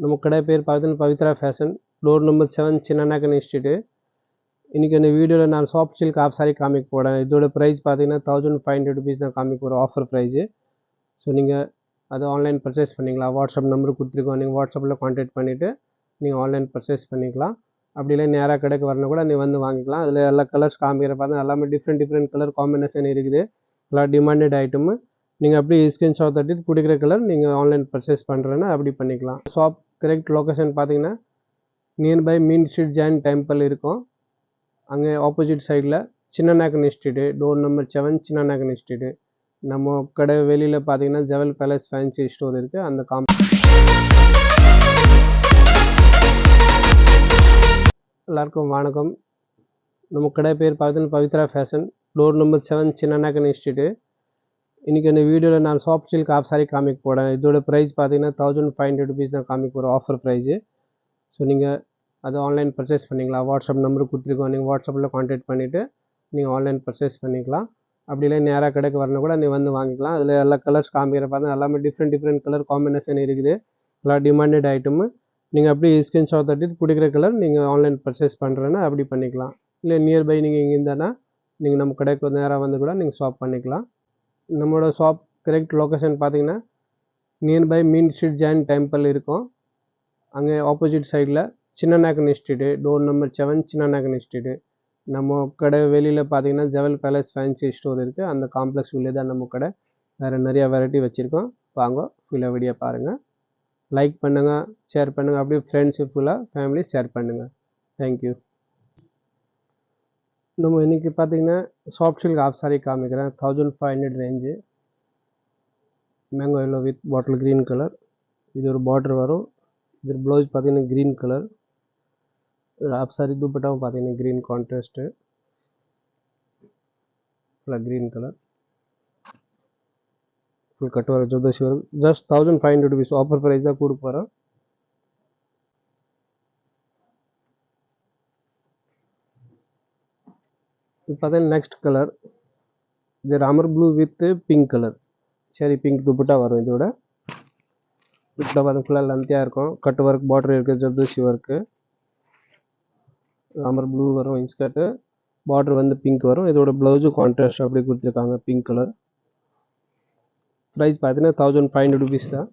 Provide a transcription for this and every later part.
நம்ம கடை பேர் பார்த்தீங்கன்னா Pavithra fashion, door number 7, Chinnanaicken institute. இன்றைக்கி இந்த வீடியோவில் நான் சாஃப்ட் சில்க் ஆஃப் சாரி காமிக்க போகிறேன். இதோட ப்ரைஸ் பார்த்தீங்கன்னா 1500 rupees தான் காமிக்க போகிறோம், ஆஃபர் ப்ரைஸு. ஸோ நீங்கள் அதை ஆன்லைன் பர்ச்சேஸ் பண்ணிக்கலாம். வாட்ஸ்அப் நம்பர் கொடுத்துருக்கோம், நீங்கள் வாட்ஸ்அப்பில் கான்டாக்ட் பண்ணிவிட்டு நீங்கள் ஆன்லைன் பர்ச்சேஸ் பண்ணிக்கலாம். அப்படி இல்லை நேராக கடைக்கு வரணும் கூட நீ வந்து வாங்கிக்கலாம். அதில் எல்லா கலர்ஸ் காமிக்கிற பார்த்தா எல்லாமே டிஃப்ரெண்ட் கலர் காம்பினேஷன் இருக்குது. எல்லாம் டிமாண்டட் ஐட்டமு. நீங்கள் அப்படி ஸ்க்ரீன்ஷாட் தட்டி பிடிக்கிற கலர் நீங்கள் ஆன்லைன் பர்ச்சேஸ் பண்ணுறேன்னா அப்படி பண்ணிக்கலாம். ஷாப் கரெக்ட் லொக்கேஷன் பார்த்தீங்கன்னா நியர்பை மீன் ஸ்ட்ரீட் ஜெயின் டெம்பிள் இருக்கும். அங்கே ஆப்போசிட் சைடில் சின்னநாயக்கன் institute, door number 7, Chinnanaicken institute. நம்ம கடை வெளியில் பார்த்தீங்கன்னா ஜெவல் பேலஸ் ஃபேன்சி ஸ்டோர் இருக்குது. அந்த எல்லாருக்கும் வணக்கம். நம்ம கடை பேர் பார்த்தீங்கன்னா Pavithra fashion, door number 7, Chinnanaicken institute. இன்றைக்கி இந்த வீடியோவில் நான் சாஃப்ட் சில்க் ஆஃப் சாரி காமிக்க போகிறேன். இதோட ப்ரைஸ் பார்த்தீங்கன்னா 1500 rupees தான் காமிக்க போகிறோம், ஆஃபர் ப்ரைஸு. ஸோ நீங்கள் அதை ஆன்லைன் பர்ச்சேஸ் பண்ணிக்கலாம். வாட்ஸ்அப் நம்பர் கொடுத்துருக்கோம், நீங்கள் வாட்ஸ்அப்பில் கான்டாக்ட் பண்ணிவிட்டு நீங்கள் ஆன்லைன் பர்ச்சேஸ் பண்ணிக்கலாம். அப்படி இல்லை நேராக கடைக்கு வரணும் கூட நீ வந்து வாங்கிக்கலாம். அதில் எல்லா கலர்ஸ் காமிக்கிற பார்த்தா எல்லாமே டிஃப்ரெண்ட் கலர் காம்பினேஷன் இருக்குது. எல்லாம் டிமாண்டட் ஐட்டமு. நீங்கள் அப்படி ஸ்க்ரீன்ஷாட் தட்டி பிடிக்கிற கலர் நீங்கள் ஆன்லைன் பர்ச்சேஸ் பண்ணுறேன்னா அப்படி பண்ணிக்கலாம். இல்லை நியர்பை நீங்கள் இங்கே இருந்தானா நீங்கள் நம்ம கடைக்கு நேராக வந்து கூட நீங்கள் ஷாப் பண்ணிக்கலாம். நம்மளோட ஷாப் கரெக்ட் லொக்கேஷன் பார்த்தீங்கன்னா நியர்பை மீன் ஸ்ட்ரீட் ஜெயின் டெம்பிள் இருக்கும். அங்கே ஆப்போசிட் சைடில் சின்னநாயக்கன் institute, door number 7, Chinnanaicken institute. நம்ம கடை வெளியில் பார்த்தீங்கன்னா ஜெவல் பேலஸ் ஃபேன்சி ஸ்டோர் இருக்குது. அந்த காம்ப்ளெக்ஸ் உள்ளே தான் நம்ம கடை. வேறு நிறையா வெரைட்டி வச்சுருக்கோம். வாங்க ஃபுல்லாக வீடியோ பாருங்கள். லைக் பண்ணுங்கள், ஷேர் பண்ணுங்கள். அப்படியே ஃப்ரெண்ட்ஸு ஃபுல்லாக ஃபேமிலி ஷேர் பண்ணுங்கள். தேங்க்யூ. நம்ம இன்றைக்கி பார்த்தீங்கன்னா சாஃப்ட் சில்க் ஆஃப் சாரி காமிக்கிறேன். 1500 range. Mango yellow with bottle green colour. இது ஒரு பார்டர் வரும். இது ப்ளவுஸ் பார்த்தீங்கன்னா க்ரீன் கலர். ஆஃப் சாரி துப்பட்டாவும் பார்த்தீங்கன்னா க்ரீன் கான்ட்ராஸ்ட்டு, ஃபுல்லாக க்ரீன் கலர். ஃபுல் கட் வர ஜோதேஷ் வரும். ஜஸ்ட் 1500 rupees ஆஃபர் ப்ரைஸ் தான் கொடுக்க போகிறோம். இப்போ பார்த்தீங்கன்னா நெக்ஸ்ட் கலர் இது Ramar blue with pink colour. சரி, பிங்க் துப்பட்டா வரும். இதோட துப்பட்டா பார்த்தா ஃபுல்லாக லென்த்தியாக இருக்கும். கட் ஒர்க் பார்டர் இருக்குது, ஜர்தோஷி ஒர்க்கு. ராமர் ப்ளூ வரும் இன்ஸ்கர்ட்டு, பார்டர் வந்து பிங்க் வரும். இதோட ப்ளவுஸும் கான்ட்ராஸ்ட் அப்படி கொடுத்துருக்காங்க, பிங்க் கலர். ப்ரைஸ் பார்த்தீங்கன்னா 1500 rupees தான்.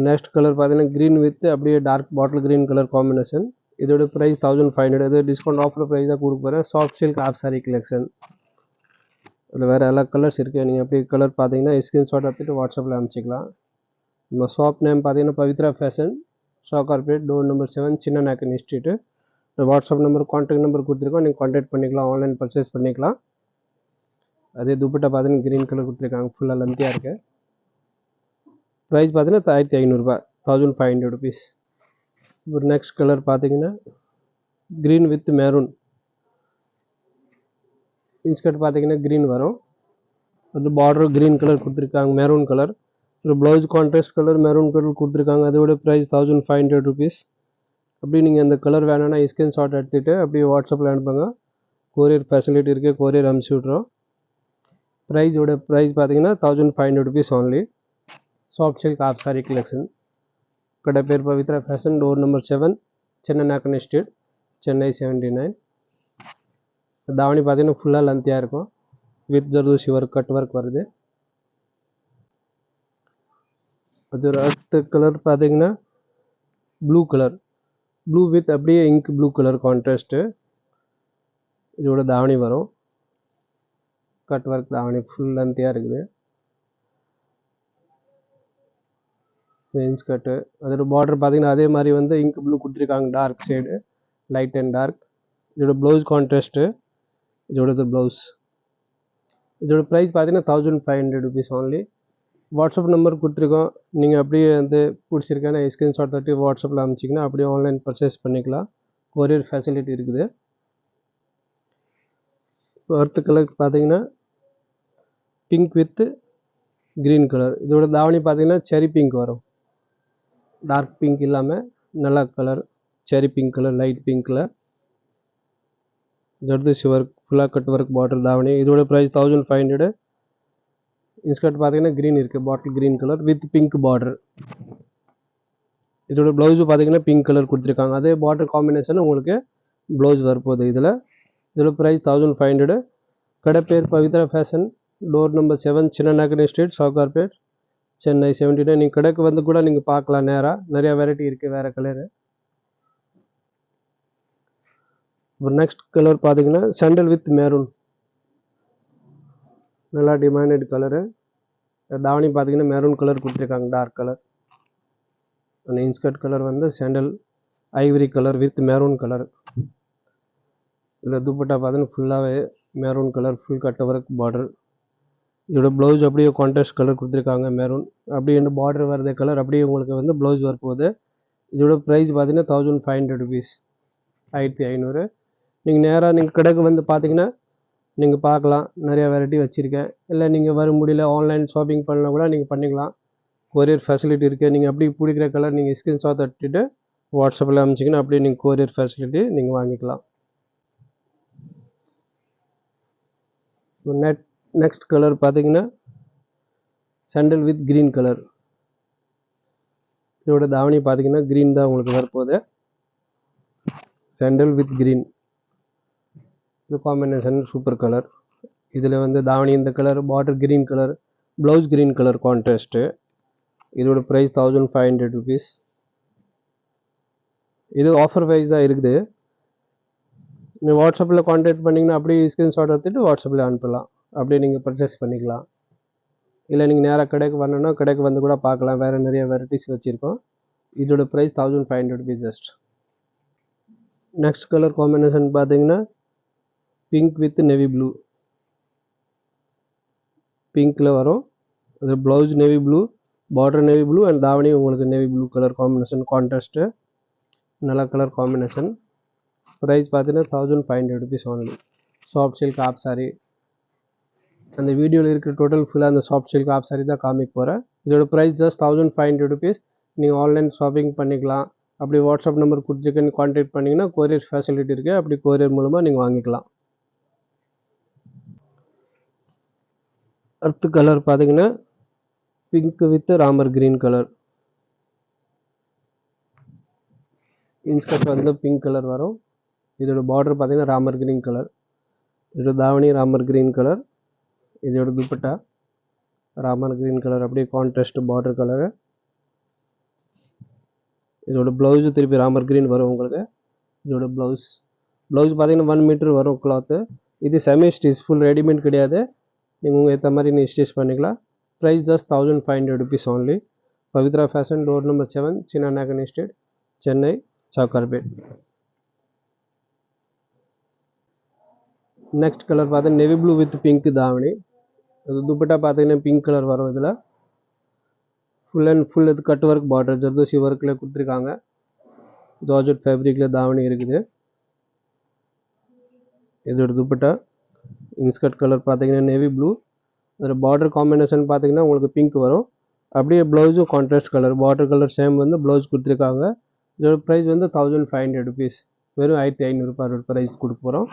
நெக்ஸ்ட் கலர் பார்த்தீங்கன்னா க்ரீன் வித் அப்படியே dark bottle green colour combination. இதோட ப்ரைஸ் 1500. இது டிஸ்கவுண்ட் ஆஃபர் ப்ரைஸ் தான் கொடுக்க போகிறேன். Soft silk of sari collection. அதில் வேறு எல்லா கலர்ஸ் இருக்குது. நீங்கள் அப்படி கலர் பார்த்தீங்கன்னா ஸ்க்ரீன்ஷாட் எடுத்துகிட்டு வாட்ஸ்அப்பில் அனுப்பிச்சிக்கலாம். நம்ம ஷாப் நேம் பார்த்தீங்கன்னா Pavithra fashion, Sowcarpet, door number 7, Chinnanaicken institute. WhatsApp number contact number கொடுத்துருக்கோம், நீங்கள் கான்டாக்ட் பண்ணிக்கலாம், ஆன்லைன் பர்ச்சேஸ் பண்ணிக்கலாம். அதே துப்பட்டா பார்த்தீங்கன்னா க்ரீன் கலர் கொடுத்துருக்காங்க, ஃபுல்லாக லென்த்தியாக இருக்குது. ப்ரைஸ் பார்த்தீங்கன்னா 1500 ரூபாய், 1500 rupees. ஒரு நெக்ஸ்ட் கலர் பார்த்தீங்கன்னா க்ரீன் வித் மெரூன். இன்ஸ்கர்ட் பார்த்தீங்கன்னா க்ரீன் வரும். அது பார்டர் க்ரீன் கலர் கொடுத்துருக்காங்க, மெரூன் கலர். ஒரு blouse contrast colour maroon colour கொடுத்துருக்காங்க. அதோட ப்ரைஸ் 1500 rupees. அப்படி நீங்கள் அந்த கலர் வேணும்னா ஸ்க்ரீன்ஷாட் எடுத்துகிட்டு அப்படியே வாட்ஸ்அப்பில் அனுப்புங்க. கொரியர் ஃபெசிலிட்டி இருக்குது, கொரியர் அனுப்பிச்சி விட்றோம். ப்ரைஸோட ப்ரைஸ் பார்த்தீங்கன்னா 1500 rupees only. Soft silk of sari collection. கடை பேர் Pavithra fashion, door number 7, Chinnanaicken institute, Chennai 79. தாவணி பார்த்தீங்கன்னா ஃபுல்லாக லென்த்தியாக இருக்கும். With zardosi work, cut work வருது. அது ஒரு அடுத்த கலர் பார்த்தீங்கன்னா ப்ளூ கலர், ப்ளூ வித் அப்படியே இங்க் ப்ளூ கலர் கான்ட்ராஸ்ட்டு. இதோட தாவணி வரும், கட் ஒர்க் தாவணி, ஃபுல் லென்த்தியாக இருக்குது. இன்ஸ்கர்ட்டு அதோட பார்டர் பார்த்தீங்கன்னா அதே மாதிரி வந்து இங்க் ப்ளூ கொடுத்துருக்காங்க, dark shade, light and dark. இதோட ப்ளவுஸ் கான்ட்ராஸ்ட்டு. இதோட ப்ளவுஸ். இதோட ப்ரைஸ் பார்த்தீங்கன்னா 1500 rupees only. வாட்ஸ்அப் நம்பர் கொடுத்துருக்கோம், நீங்கள் அப்படியே வந்து பிடிச்சிருக்கேன்னா ஸ்க்ரீன்ஷாட் தட்டி வாட்ஸ்அப்பில் அனுப்பிச்சிங்கன்னா அப்படியே ஆன்லைன் பர்ச்சேஸ் பண்ணிக்கலாம். கொரியர் ஃபெசிலிட்டி இருக்குது. அடுத்த கலர் பார்த்தீங்கன்னா பிங்க் வித் க்ரீன் கலர். இதோட தாவணி பார்த்தீங்கன்னா செரி பிங்க் வரும், டார்க் பிங்க் இல்லாமல் நல்லா கலர் செரி pink colour, light pink colour. Zardozi work ஃபுல்லாக கட் ஒர்க் பார்டர் தாவணி. இதோட ப்ரைஸ் 1500. இன்ஸ்கர்ட் பார்த்தீங்கன்னா க்ரீன் இருக்குது, பாட்டில் green colour with pink border. இதோட ப்ளவுஸு பார்த்தீங்கன்னா பிங்க் கலர் கொடுத்துருக்காங்க. அதே பார்டர் காம்பினேஷன் உங்களுக்கு ப்ளவுஸ் வரப்போகுது. இதோட ப்ரைஸ் 1500. கடை பேர் Pavithra fashion, door number 7, Chinna Nagani street, Sowcarpet, Chennai 79. நீங்கள் கடைக்கு வந்து கூட நீங்கள் பார்க்கலாம். நேராக நிறையா வெரைட்டி இருக்குது, வேறு கலரு. இப்போ நெக்ஸ்ட் கலர் பார்த்தீங்கன்னா சாண்டல் வித் மெரூன், நல்லா டிமாண்டட் கலரு. தாவணி பார்த்தீங்கன்னா மெரூன் கலர் கொடுத்துருக்காங்க, டார்க் கலர். அந்த இன்ஸ்கர்ட் கலர் வந்து sandal Ivory colour with maroon colour. இதில் துப்பட்டா பார்த்தீங்கன்னா ஃபுல்லாகவே maroon colour, full cut work border. இதோட ப்ளவுஸ் அப்படியே கான்ட்ராஸ்ட் கலர் கொடுத்துருக்காங்க, மெரூன். அப்படியே இந்த பார்டர் வரது கலர் அப்படியே உங்களுக்கு வந்து ப்ளவுஸ் வரப்போகுது. இதோட ப்ரைஸ் பார்த்தீங்கன்னா 1500 rupees, 1500. நீங்கள் நேராக நீங்கள் கடைக்கு வந்து பார்த்தீங்கன்னா நீங்கள் பார்க்கலாம், நிறையா வெரைட்டி வச்சுருக்கேன். இல்லை நீங்கள் வர முடியல, ஆன்லைன் ஷாப்பிங் பண்ணலாம் கூட நீங்கள் பண்ணிக்கலாம். கொரியர் ஃபெசிலிட்டி இருக்குது. நீங்கள் அப்படி பிடிக்கிற கலர் நீங்கள் ஸ்க்ரீன்ஷாட் எடுத்துகிட்டு வாட்ஸ்அப்பில் அனுப்பிச்சிங்கன்னா அப்படியே நீங்கள் கொரியர் ஃபெசிலிட்டி நீங்கள் வாங்கிக்கலாம். நெக்ஸ்ட் கலர் பார்த்தீங்கன்னா சாண்டல் வித் க்ரீன் கலர். இதோட தாவணி பார்த்தீங்கன்னா க்ரீன் தான் உங்களுக்கு வரப்போகுது. சாண்டல் வித் க்ரீன், இது காம்பினேஷன் சூப்பர் கலர். இதில் வந்து தாவணி இந்த colour, border green colour, blouse green colour contrast. இதோட ப்ரைஸ் 1500 rupees. இது ஆஃபர் ப்ரைஸ் தான் இருக்குது. நீங்கள் வாட்ஸ்அப்பில் கான்டாக்ட் பண்ணிங்கன்னா அப்படியே ஸ்க்ரீன்ஷாட் எடுத்துகிட்டு வாட்ஸ்அப்பில் அனுப்பலாம், அப்படியே நீங்கள் பர்ச்சேஸ் பண்ணிக்கலாம். இல்லை நீங்கள் நேராக கடைக்கு வரணுன்னா கடைக்கு வந்து கூட பார்க்கலாம், வேறு நிறைய வெரைட்டிஸ் வச்சுருக்கோம். இதோட price 1500 rupees just. Next colour combination பார்த்தீங்கன்னா பிங்க் வித் நேவி ப்ளூ, பிங்க்கில் வரும். அது blouse navy blue, border navy blue and தாவணி உங்களுக்கு navy blue colour combination contrast, நல்ல கலர் காம்பினேஷன். ப்ரைஸ் பார்த்தீங்கன்னா 1500 rupees only. Soft silk of sari. அந்த வீடியோவில் இருக்கிற டோட்டல் ஃபுல்லாக அந்த சாஃப்ட் சில்க் ஆப் சாரி தான் காமிக்க போகிறேன். இதோட ப்ரைஸ் ஜஸ்ட் 1500 rupees. நீங்கள் ஆன்லைன் ஷாப்பிங் பண்ணிக்கலாம். அப்படி வாட்ஸ்அப் நம்பர் கொடுத்துருக்கேன்னு கான்டாக்ட் பண்ணிங்கன்னா கொரியர் ஃபெசிலிட்டி இருக்குது, அப்படி கொரியர் மூலமாக நீங்கள் வாங்கிக்கலாம். அடுத்த கலர் பார்த்தீங்கன்னா pink with Ramar green colour. Inskirt வந்து பிங்க் கலர் வரும். இதோட பார்டர் பார்த்தீங்கன்னா ராமர் க்ரீன் கலர். இதோட தாவணி ராமர் க்ரீன் கலர். இதோட துப்பட்டா ராமர் க்ரீன் கலர், அப்படியே கான்ட்ராஸ்ட் பார்டர் கலரு. இதோட ப்ளவுஸு திருப்பி ராமர் க்ரீன் வரும் உங்களுக்கு. இதோட ப்ளவுஸ் பார்த்தீங்கன்னா 1 மீட்டர் வரும் கிளாத்து. இது செமி ஸ்டிச், ஃபுல் ரெடிமேட் கிடையாது. நீங்கள் உங்கள் ஏற்ற மாதிரி நீங்கள் ஸ்டிச் பண்ணிக்கலாம். Price just 1500 rupees only. Pavithra fashion, door number 7, Chinna Nagani street, Chennai, Sowcarpet. Next colour பார்த்தீங்கன்னா நேவி ப்ளூ வித் பிங்க் தாவணி. அது துப்பட்டா பார்த்தீங்கன்னா பிங்க் கலர் வரும். இதில் ஃபுல் அண்ட் ஃபுல் இது கட் ஒர்க் பார்டர் ஜர்தோசி ஒர்க்கில் கொடுத்துருக்காங்க. ஜார்ஜெட் ஃபேப்ரிக்கில் தாவணி இருக்குது. இதோட துப்பட்டா இன்ஸ்கர்ட் கலர் பார்த்தீங்கன்னா நேவி ப்ளூ. அதில் பார்டர் காம்பினேஷன் பார்த்தீங்கன்னா உங்களுக்கு பிங்க் வரும். அப்படியே ப்ளவுஸும் contrast colour, border colour same வந்து ப்ளவுஸ் கொடுத்துருக்காங்க. இதோட ப்ரைஸ் வந்து 1500 rupees. வெறும் 1500 ரூபாய் ப்ரைஸ் கொடுக்க போகிறோம்.